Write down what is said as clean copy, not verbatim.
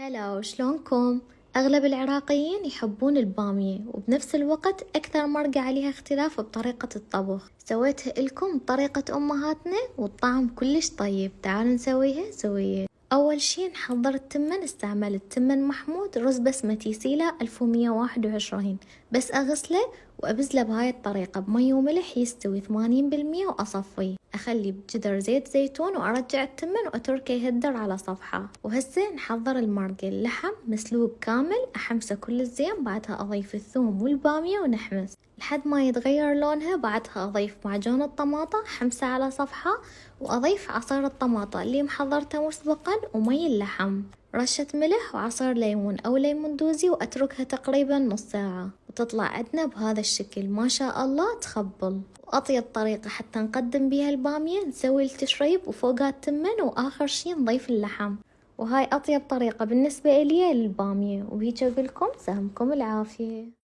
هلا شلونكم؟ أغلب العراقيين يحبون البامية وبنفس الوقت أكثر مرقة عليها اختلاف بطريقة الطبخ. سويتها لكم بطريقة أمهاتنا والطعم كلش طيب. تعالوا نسويها سوية. أول شي نحضر التمن. استعملت تمن محمود رز بسمتي سيلة 1121، بس أغسله وأبزله بهاي الطريقة بمي وملح يستوي 80% وأصفيه. أخلي بجدر زيت زيتون وأرجع التمن وأتركه يهدر على صفحة. وهسه نحضر المرقة. اللحم مسلوق كامل أحمسه كل الزين، بعدها أضيف الثوم والبامية ونحمس لحد ما يتغير لونها. بعدها أضيف معجون الطماطة حمسه على صفحة، وأضيف عصير الطماطة اللي محضرته مسبقا ومي اللحم، رشة ملح وعصير ليمون أو ليمون دوزي، وأتركها تقريبا نص ساعة وتطلع عندنا بهذا الشكل ما شاء الله تخبل. وأطيب طريقة حتى نقدم بيها البامية نسوي التشريب وفوقها التمن وآخر شي نضيف اللحم. وهاي أطيب طريقة بالنسبة إلي للبامية. وبهيك أقولكم سهمكم العافية.